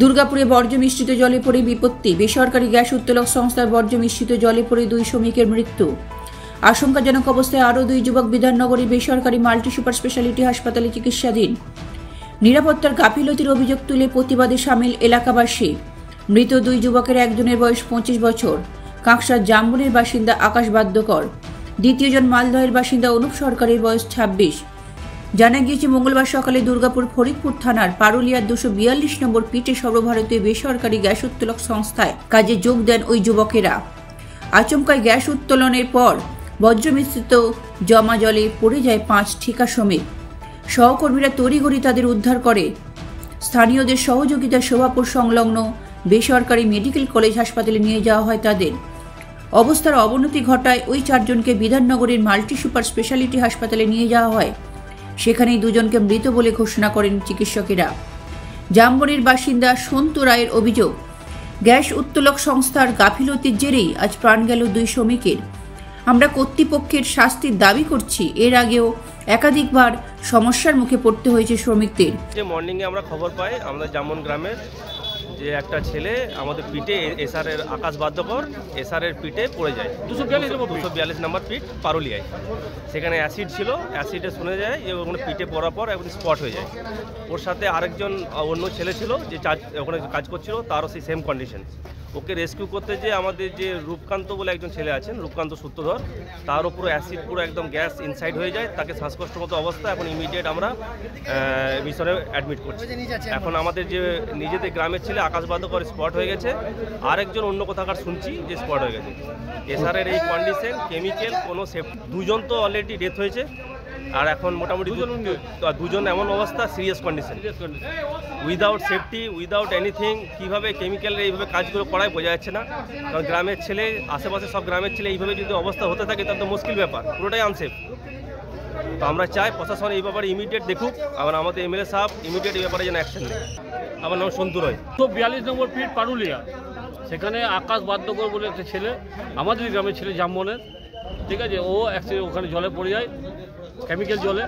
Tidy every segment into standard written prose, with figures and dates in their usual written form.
দুর্গাপুরে বর্জ্য মিশ্রিত জলে পড়ে বিপত্তি। বেসরকারি গ্যাস উত্তোলক সংস্থার বর্জ্য মিশ্রিত জলে পড়ে 2 শ্রমিকের মৃত্যু। আশঙ্কাজনক অবস্থায় আরও 2 যুবক বিধাননগরী বেসরকারি মাল্টি সুপার স্পেশালিটি হাসপাতালে চিকিৎসাধীন। নিরাপত্তার গাফিলতির অভিযোগ তুলে প্রতিবাদে সামিল এলাকাবাসী। মৃত 2 যুবকের একজনের বয়স 25 বছর, কাঁকসার জামবনের বাসিন্দা আকাশ বাদ্যকর। দ্বিতীয়জন মালদহের বাসিন্দা অনুপ সরকারের বয়স 26। জানা গিয়েছে, মঙ্গলবার সকালে দুর্গাপুর ফরিদপুর থানার পারুলিয়ার 242 নম্বর পিটে সর্বভারতীয় বেসরকারি গ্যাস উত্তোলক সংস্থায় কাজে যোগ দেন ওই যুবকেরা। আচমকায় গ্যাস উত্তোলনের পর বজ্র মিশ্রিত জমা জলে পড়ে যায় 5 ঠিকা শ্রমিক। সহকর্মীরা তড়িঘড়ি তাদের উদ্ধার করে। স্থানীয়দের সহযোগিতায় শোভাপুর সংলগ্ন বেসরকারি মেডিকেল কলেজ হাসপাতালে নিয়ে যাওয়া হয় তাদের। অবস্থার অবনতি ঘটায় ওই 4 জনকে বিধাননগরীর মাল্টি সুপার স্পেশালিটি হাসপাতালে নিয়ে যাওয়া হয়। সেখানেই 2 জনকে মৃত বলে ঘোষণা করেন চিকিৎসকেরা। জামবনের বাসিন্দা সন্তু রায়ের অভিযোগ, গ্যাস উত্তোলক সংস্থার গাফিলতির জেরেই আজ প্রাণ গেল 2 শ্রমিকের। আমরা কর্তৃপক্ষের শাস্তির দাবি করছি। এর আগেও একাধিকবার সমস্যার মুখে পড়তে হয়েছে শ্রমিকদের। যে মর্নিংয়ে আমরা খবর পাই আমাদের জামবন গ্রামের যে একটা ছেলে আমাদের পিঠে এসআরের আকাশ বাদ্যকর এসআরের পিঠে পড়ে যায় 242 নম্বর পিঠ পারুলিয়ায়। সেখানে অ্যাসিড ছিল, অ্যাসিডে শুনে যায় যে ওখানে পিঠে পড়ার পর একদম স্পট হয়ে যায়। ওর সাথে আরেকজন অন্য ছেলে ছিল যে ওখানে কাজ করছিল, তারও সেই সেম কন্ডিশন। ওকে রেস্কিউ করতে যে আমাদের যে রূপকান্ত বলে একজন ছেলে আছেন, রূপকান্ত সূত্রধর, তারও পুরো অ্যাসিড পুরো একদম গ্যাস ইনসাইড হয়ে যায়, তাকে শ্বাসকষ্টের মতো অবস্থা। এখন ইমিডিয়েট আমরা মিশনে অ্যাডমিট করছি। এখন আমাদের যে নিজেদের গ্রামের ছেলে আকাশ বাদ্যকর স্পট হয়ে গেছে, আরেকজন অন্য কোথাকার শুনছি যে স্পট হয়ে গেছে। এসআরের এই কন্ডিশন কেমিক্যাল কোনো সেফটি, 2 জন তো অলরেডি ডেথ হয়েছে, আর এখন মোটামুটি 2 জন এমন অবস্থা serious condition, without safety without anything. কীভাবে কেমিক্যালের এইভাবে কাজগুলো করায় বোঝা যাচ্ছে না। কারণ গ্রামের ছেলে, আশেপাশে সব গ্রামের ছেলে এইভাবে যদি অবস্থা হতে থাকে তাহলে তো মুশকিল ব্যাপার, পুরোটাই আনসেফ। তো আমরা চাই প্রশাসন এই ব্যাপারে ইমিডিয়েট দেখুক, আবার আমাদের এমএলএ সাহেব ইমিডিয়েট এই ব্যাপারে যেন অ্যাকশন নেয়। আমার নাম সন্তু রায়, 42 নম্বর পিঠ পারুলিয়া। সেখানে আকাশ বাদ্যকর বলে একটা ছেলে, আমাদের গ্রামের ছেলে জামবনের, ঠিক আছে। ও ওখানে জলে পড়ে যায়, কেমিক্যাল জলে।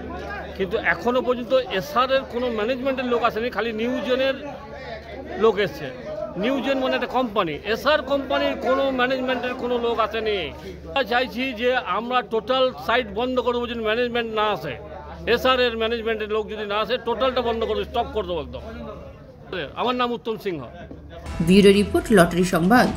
কিন্তু এখনও পর্যন্ত এসআরের কোনো ম্যানেজমেন্টের লোক আসেনি, খালি নিউজেনের লোক এসছে। নিউজেন মানে একটা কোম্পানি, এসআর কোম্পানির কোনো ম্যানেজমেন্টের কোনো লোক আসেনি। চাইছি যে আমরা টোটাল সাইট বন্ধ করবো, যদি ম্যানেজমেন্ট না আসে, এসআরের ম্যানেজমেন্টের লোক যদি না আসে, টোটালটা বন্ধ করে স্টপ করে দেবো একদম। আমার নাম উত্তম সিংহ। ব্যুরো রিপোর্ট, লটারি সংবাদ।